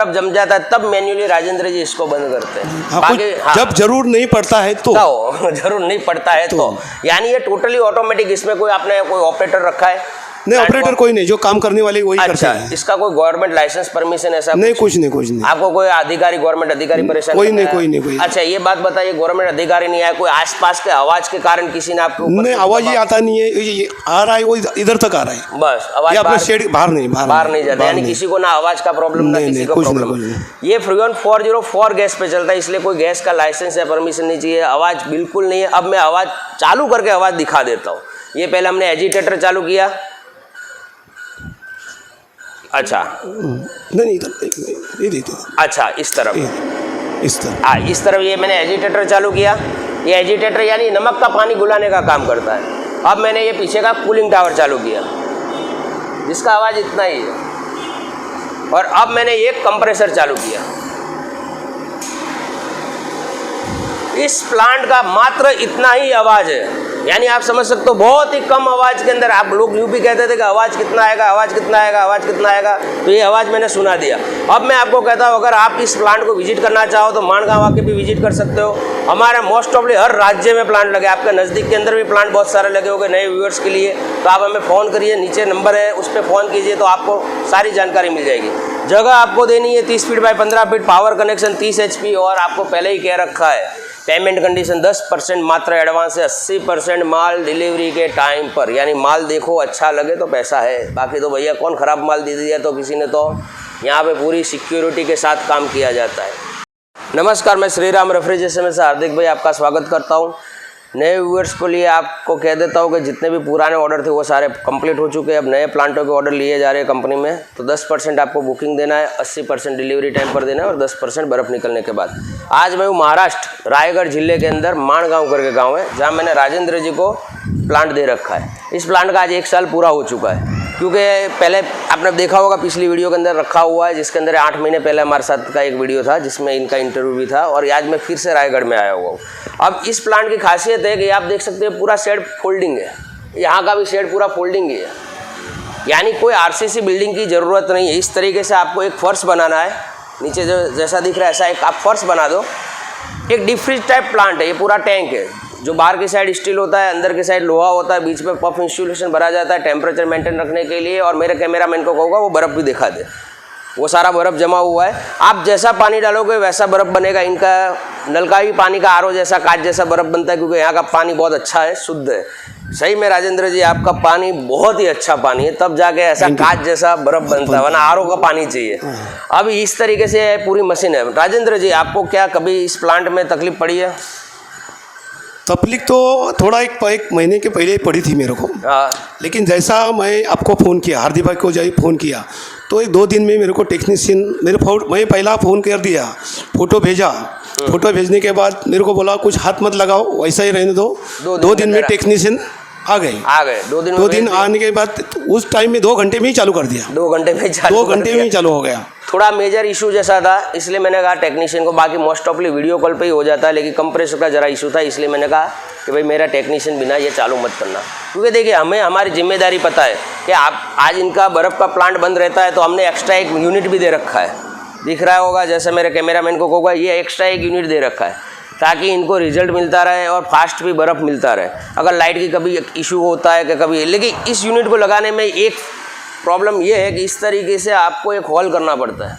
अब जम जाता है तब मैन्युअली राजेंद्र जी इसको बंद करते हैं। हाँ, बाकी हाँ, जब जरूर नहीं पड़ता है तो जरूर नहीं पड़ता है तो यानी ये टोटली ऑटोमेटिक, इसमें कोई आपने कोई ऑपरेटर रखा है? नहीं, ऑपरेटर कोई नहीं, जो काम करने वाले वही करते अच्छा, हैं। इसका कोई गवर्नमेंट लाइसेंस परमिशन ऐसा नहीं, कुछ नहीं। आपको कोई अधिकारी, गवर्नमेंट अधिकारी परेशान कोई करता है? नहीं। अच्छा, ये बात बताइए, गवर्नमेंट अधिकारी नहीं आया, कोई आसपास के आवाज के कारण किसी ने आपको? नहीं, आवाज ही आता नहीं है, ये आ रहा है, वो इधर तक आ रहा है, बस आवाज अपने शेड बाहर नहीं जाता, यानी किसी को ना आवाज का प्रॉब्लम ना किसी को प्रॉब्लम। ये फ्रीऑन 404 गैस पे चलता है, इसलिए कोई गैस का लाइसेंस या परमिशन नहीं चाहिए, आवाज बिल्कुल नहीं है। अब मैं आवाज चालू करके आवाज दिखा देता हूँ। ये पहले हमने एजिटेटर चालू किया। अच्छा नहीं, अच्छा, इस तरफ इस तरफ ये मैंने एजिटेटर चालू किया। ये एजिटेटर यानी नमक का पानी घुलाने का काम करता है। अब मैंने ये पीछे का कूलिंग टावर चालू किया, जिसका आवाज़ इतना ही है। और अब मैंने ये कंप्रेसर चालू किया। इस प्लांट का मात्र इतना ही आवाज़ है, यानी आप समझ सकते हो बहुत ही कम आवाज़ के अंदर। आप लोग यूं भी कहते थे कि आवाज़ कितना आएगा, आवाज़ कितना आएगा, आवाज़ कितना आएगा, तो ये आवाज़ मैंने सुना दिया। अब मैं आपको कहता हूँ, अगर आप इस प्लांट को विजिट करना चाहो तो माणगांव आके भी विजिट कर सकते हो। हमारे मोस्ट ऑफली हर राज्य में प्लांट लगे, आपके नज़दीक के अंदर भी प्लांट बहुत सारे लगे होंगे नए व्यूअर्स के लिए। तो आप हमें फ़ोन करिए, नीचे नंबर है, उस पर फ़ोन कीजिए तो आपको सारी जानकारी मिल जाएगी। जगह आपको देनी है 30 feet by 15 feet, power connection 30 HP, और आपको पहले ही कह रखा है पेमेंट कंडीशन 10% मात्र एडवांस है, 80% माल डिलीवरी के टाइम पर। यानी माल देखो अच्छा लगे तो पैसा है, बाकी तो भैया कौन ख़राब माल दे दिया तो किसी ने, तो यहाँ पे पूरी सिक्योरिटी के साथ काम किया जाता है। नमस्कार, मैं श्रीराम रेफ्रिजरेशन में से हार्दिक भाई आपका स्वागत करता हूँ। नए व्यूअर्स को लिए आपको कह देता हूँ कि जितने भी पुराने ऑर्डर थे वो सारे कंप्लीट हो चुके हैं। अब नए प्लांटों के ऑर्डर लिए जा रहे हैं कंपनी में, तो 10% आपको बुकिंग देना है, 80% डिलीवरी टाइम पर देना है और 10% बर्फ़ निकलने के बाद। आज मैं हूँ महाराष्ट्र रायगढ़ जिले के अंदर माणगांव करके गाँव है, जहाँ मैंने राजेंद्र जी को प्लांट दे रखा है। इस प्लांट का आज 1 साल पूरा हो चुका है, क्योंकि पहले आपने देखा होगा पिछली वीडियो के अंदर रखा हुआ है, जिसके अंदर 8 महीने पहले हमारे साथ का एक वीडियो था जिसमें इनका इंटरव्यू भी था। और आज मैं फिर से रायगढ़ में आया हुआ हूँ। अब इस प्लांट की खासियत है कि आप देख सकते हैं पूरा शेड फोल्डिंग है, यहाँ का भी शेड पूरा फोल्डिंग ही है, यानी कोई RCC बिल्डिंग की ज़रूरत नहीं है। इस तरीके से आपको एक फर्श बनाना है, नीचे जो जैसा दिख रहा है ऐसा एक आप फर्श बना दो। एक डीप फ्रीज टाइप प्लांट है, ये पूरा टैंक है, जो बाहर की साइड स्टील होता है, अंदर की साइड लोहा होता है, बीच में पफ इंस्टॉलेशन भरा जाता है टेम्परेचर मेंटेन रखने के लिए। और मेरे कैमरामैन को कहूँगा वो बर्फ़ भी दिखा दे, वो सारा बर्फ़ जमा हुआ है। आप जैसा पानी डालोगे वैसा बर्फ़ बनेगा। इनका नल का भी पानी का RO जैसा, कांच जैसा बर्फ़ बनता है, क्योंकि यहाँ का पानी बहुत अच्छा है, शुद्ध है। सही में राजेंद्र जी, आपका पानी बहुत ही अच्छा पानी है, तब जाके ऐसा कांच जैसा बर्फ़ बनता है, वरना RO का पानी चाहिए। अब इस तरीके से पूरी मशीन है। राजेंद्र जी, आपको क्या कभी इस प्लांट में तकलीफ पड़ी है? तकलीफ तो थोड़ा एक महीने के पहले ही पड़ी थी मेरे को, लेकिन जैसा मैं आपको फ़ोन किया, हार्दिक भाई को जब फ़ोन किया तो 2 दिन में मेरे को टेक्नीशियन मैं पहला फ़ोन कर दिया, फ़ोटो भेजा। फ़ोटो भेजने के बाद मेरे को बोला कुछ हाथ मत लगाओ, वैसा ही रहने दो। 2 दिन में टेक्नीशियन आ गए। 2 दिन आने के बाद उस टाइम में 2 घंटे में ही चालू कर दिया। 2 घंटे में ही चालू हो गया। थोड़ा मेजर इशू जैसा था, इसलिए मैंने कहा टेक्नीशियन को, बाकी मोस्ट ऑफली वीडियो कॉल पे ही हो जाता है, लेकिन कंप्रेसर का ज़रा इशू था, इसलिए मैंने कहा कि भाई मेरा टेक्नीशियन बिना ये चालू मत करना। क्योंकि देखिए, हमें हमारी जिम्मेदारी पता है कि आप आज इनका बर्फ़ का प्लांट बंद रहता है, तो हमने एक्स्ट्रा एक यूनिट भी दे रखा है, दिख रहा होगा, जैसे मेरे कैमरामैन को कहूँगा ये एक्स्ट्रा एक यूनिट दे रखा है, ताकि इनको रिजल्ट मिलता रहे और फास्ट भी बर्फ़ मिलता रहे। अगर लाइट की कभी इशू होता है कि कभी, लेकिन इस यूनिट को लगाने में एक प्रॉब्लम ये है कि इस तरीके से आपको एक होल करना पड़ता है,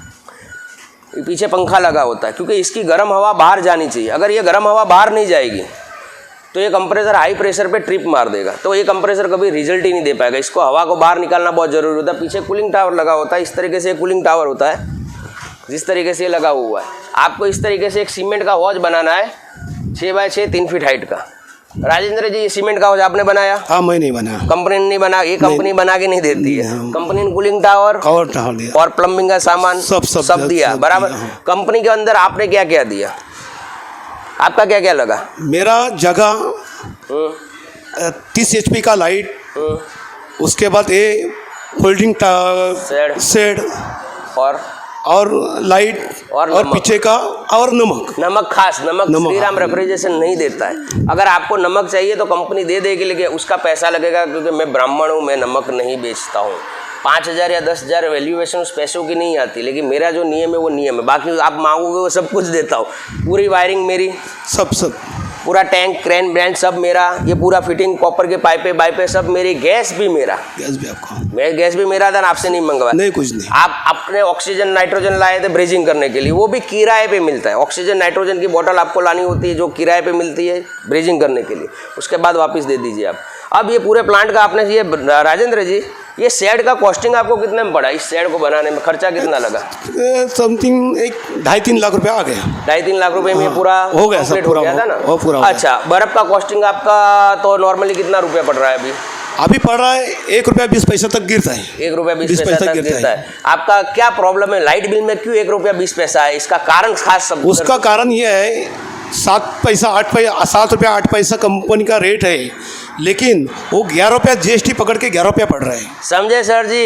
पीछे पंखा लगा होता है, क्योंकि इसकी गर्म हवा बाहर जानी चाहिए। अगर ये गर्म हवा बाहर नहीं जाएगी तो ये कंप्रेसर हाई प्रेशर पे ट्रिप मार देगा, तो ये कंप्रेसर कभी रिजल्ट ही नहीं दे पाएगा। इसको हवा को बाहर निकालना बहुत ज़रूरी होता है। पीछे कूलिंग टावर लगा होता है, इस तरीके से कूलिंग टावर होता है, जिस तरीके से ये लगा हुआ है। आपको इस तरीके से एक सीमेंट का हौज बनाना है, 6 बाय 6 3 फीट हाइट का। राजेंद्र जी, ये सीमेंट का हौज आपने बनाया? हाँ, मैं नहीं बनाया, कंपनी ने नहीं बना, ये कंपनी बना के नहीं देती है। कंपनी ने कूलिंग टावर और प्लम्बिंग का सामान सब दिया बराबर। कंपनी के अंदर आपने क्या क्या दिया? आपका क्या क्या लगा? मेरा जगह 30 HP का लाइट, उसके बाद ये फोल्डिंग शेड और लाइट और पीछे का और नमक खास नमक श्रीराम रेफ्रिजरेशन नहीं देता है। अगर आपको नमक चाहिए तो कंपनी दे देगी, लेकिन उसका पैसा लगेगा, क्योंकि मैं ब्राह्मण हूँ, मैं नमक नहीं बेचता हूँ। 5,000 या 10,000 वैल्यूएशन उस पैसों की नहीं आती, लेकिन मेरा जो नियम है वो नियम है। बाकी आप मांगोगे वो सब कुछ देता हूँ। पूरी वायरिंग मेरी, सब पूरा टैंक क्रेन ब्रांड सब मेरा, ये पूरा फिटिंग कॉपर के पाइपे बाइपे सब मेरी, गैस भी मेरा। गैस भी आपका? गैस भी मेरा था ना, आपसे नहीं मंगवाया। नहीं, कुछ नहीं। आप अपने ऑक्सीजन नाइट्रोजन लाए थे ब्रीजिंग करने के लिए, वो भी किराए पे मिलता है। ऑक्सीजन नाइट्रोजन की बोतल आपको लानी होती है जो किराए पे मिलती है ब्रीजिंग करने के लिए, उसके बाद वापस दे दीजिए आप। अब ये पूरे प्लांट का आपने ये राजेंद्र जी, ये शेड का कॉस्टिंग आपको कितने में पड़ा? इस शेड को बनाने में खर्चा कितना लगा? समथिंग 2.5-3 लाख रुपया आ गया। 2.5-3 लाख रुपए में पूरा हो गया, सब पूरा हो गया था ना? पूरा। अच्छा, बर्फ का कॉस्टिंग आपका तो नॉर्मली कितना रुपया पड़ रहा है अभी? अभी पड़ रहा है 1 रुपया 20 पैसा तक गिरता है। 1 रुपया 20 पैसा तक गिरता है। आपका क्या प्रॉब्लम है? लाइट बिल में क्यों 1 रुपया 20 पैसा है? इसका कारण खास सब उसका कारण ये है 7 रुपया 8 पैसा कंपनी का रेट है, लेकिन वो 11 रुपया GST पकड़ के 11 रुपया पड़ रहा है। समझे सर जी?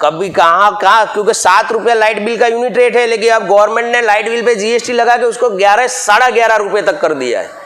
कभी कहाँ क्योंकि 7 रुपया लाइट बिल का यूनिट रेट है, लेकिन अब गवर्नमेंट ने लाइट बिल पे GST लगा के उसको 11 साढ़े 11 रुपये तक कर दिया है।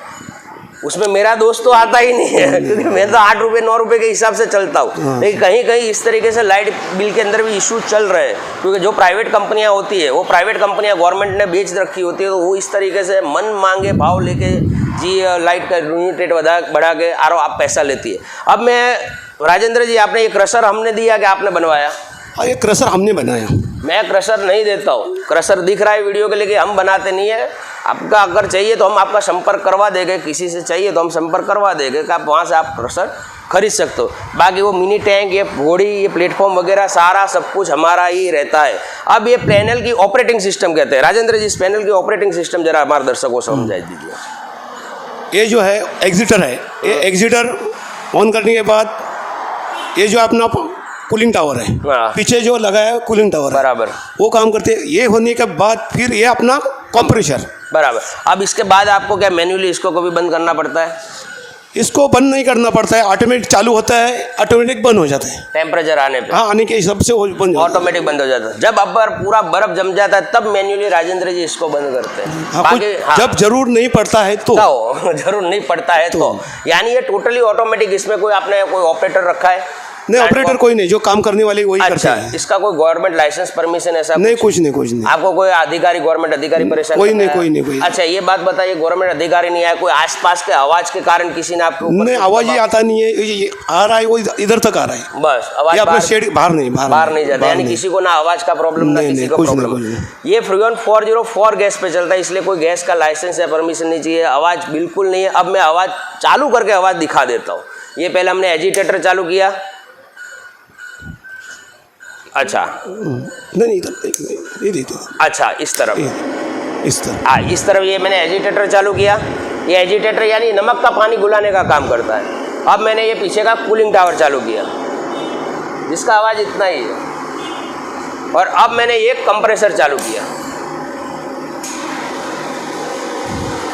उसमें मेरा दोस्त तो आता ही नहीं है, क्योंकि मैं तो 8 रुपये 9 रुपये के हिसाब से चलता हूँ। लेकिन कहीं कहीं इस तरीके से लाइट बिल के अंदर भी इशू चल रहे हैं, क्योंकि जो प्राइवेट कंपनियाँ होती है वो प्राइवेट कंपनियाँ गवर्नमेंट ने बेच रखी होती है, तो वो इस तरीके से मन मांगे भाव लेके जी लाइट का यूनिट रेट बढ़ा के आप पैसा लेती है। अब मैं राजेंद्र जी, आपने ये क्रशर हमने दिया कि आपने बनवाया? ये क्रशर हमने बनाया। मैं क्रशर नहीं देता हूँ, क्रशर दिख रहा है वीडियो के लिए, हम बनाते नहीं है। आपका अगर चाहिए तो हम आपका संपर्क करवा देंगे, किसी से चाहिए तो हम संपर्क करवा देंगे कि आप वहाँ से आप क्रशर खरीद सकते हो। बाकी वो मिनी टैंक, ये घोड़ी, ये प्लेटफॉर्म वगैरह सारा सब कुछ हमारा ही रहता है। अब ये पैनल की ऑपरेटिंग सिस्टम कहते हैं। राजेंद्र जी, इस पैनल की ऑपरेटिंग सिस्टम जरा हमारे दर्शकों को समझा दीजिए। ये जो है एग्जिटर है, ये एग्जिटर ऑन करने के बाद ये जो अपना कूलिंग टावर है, पीछे जो लगा है कूलिंग टावर बराबर, वो काम करते हैं। ये होने के बाद फिर ये अपना कंप्रेसर बराबर। अब इसके बाद आपको क्या मैन्युअली इसको कभी बंद करना पड़ता है? इसको बंद नहीं करना पड़ता है, ऑटोमेटिक चालू होता है, ऑटोमेटिक बंद हो जाता है टेम्परेचर आने पे। हाँ, आने के हिसाब से वो बंद ऑटोमेटिक बंद हो जाता है। जब अब पूरा बर्फ जम जाता है तब मैन्युअली राजेंद्र जी इसको बंद करते हैं। हाँ, बाकी जब जरूर नहीं पड़ता है तो जरूर नहीं पड़ता है तो यानी ये टोटली ऑटोमेटिक। इसमें कोई आपने कोई ऑपरेटर रखा है? नहीं, ऑपरेटर कोई नहीं, जो काम करने वाले वही करते हैं। इसका कोई गवर्नमेंट लाइसेंस परमिशन ऐसा नहीं? कुछ नहीं। आपको कोई अधिकारी, गवर्नमेंट अधिकारी परेशान? कोई नहीं। अच्छा, ये बात बताइए, गवर्नमेंट अधिकारी नहीं आया, कोई आसपास के आवाज के कारण किसी ने आपको? नहीं, आवाज ही आता नहीं है, ये आ रहा है, वो इधर तक आ रहा है बस। आवाज अपने शेड बाहर नहीं जाता, यानी किसी को ना आवाज का प्रॉब्लम ना किसी को प्रॉब्लम। ये फ्रीऑन 404 गैस पे चलता है, इसलिए कोई गैस का लाइसेंस या परमिशन नहीं चाहिए। आवाज बिल्कुल नहीं है। अब मैं आवाज चालू करके आवाज दिखा देता हूँ। ये पहले हमने एजिटेटर चालू किया। अच्छा, नहीं, अच्छा, इस तरफ इस तरफ ये मैंने एजिटेटर चालू किया। ये एजिटेटर यानी नमक का पानी घुलाने का काम करता है। अब मैंने ये पीछे का कूलिंग टावर चालू किया, जिसका आवाज़ इतना ही है। और अब मैंने एक कंप्रेसर चालू किया।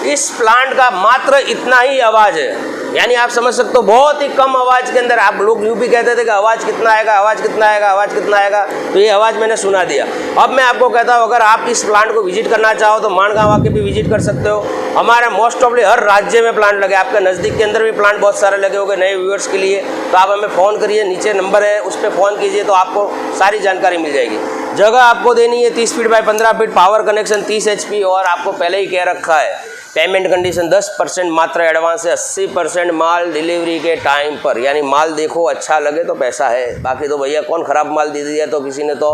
इस प्लांट का मात्र इतना ही आवाज़ है, यानी आप समझ सकते हो बहुत ही कम आवाज़ के अंदर। आप लोग यूं भी कहते थे कि आवाज़ कितना आएगा, आवाज़ कितना आएगा, आवाज़ कितना आएगा, तो ये आवाज़ मैंने सुना दिया। अब मैं आपको कहता हूँ, अगर आप इस प्लांट को विजिट करना चाहो तो माणगांव आके भी विजिट कर सकते हो। हमारे मोस्ट ऑफली हर राज्य में प्लांट लगे, आपके नज़दीक के अंदर भी प्लांट बहुत सारे लगे होंगे नए व्यूअर्स के लिए। तो आप हमें फ़ोन करिए, नीचे नंबर है उस पर फ़ोन कीजिए तो आपको सारी जानकारी मिल जाएगी। जगह आपको देनी है 30 feet by 15 feet, power connection 30 HP, और आपको पहले ही कह रखा है पेमेंट कंडीशन 10% मात्र एडवांस है, 80% माल डिलीवरी के टाइम पर। यानी माल देखो अच्छा लगे तो पैसा है, बाकी तो भैया कौन ख़राब माल दे दिया तो किसी ने। तो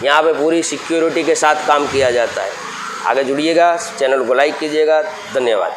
यहाँ पे पूरी सिक्योरिटी के साथ काम किया जाता है। आगे जुड़िएगा, चैनल को लाइक कीजिएगा। धन्यवाद।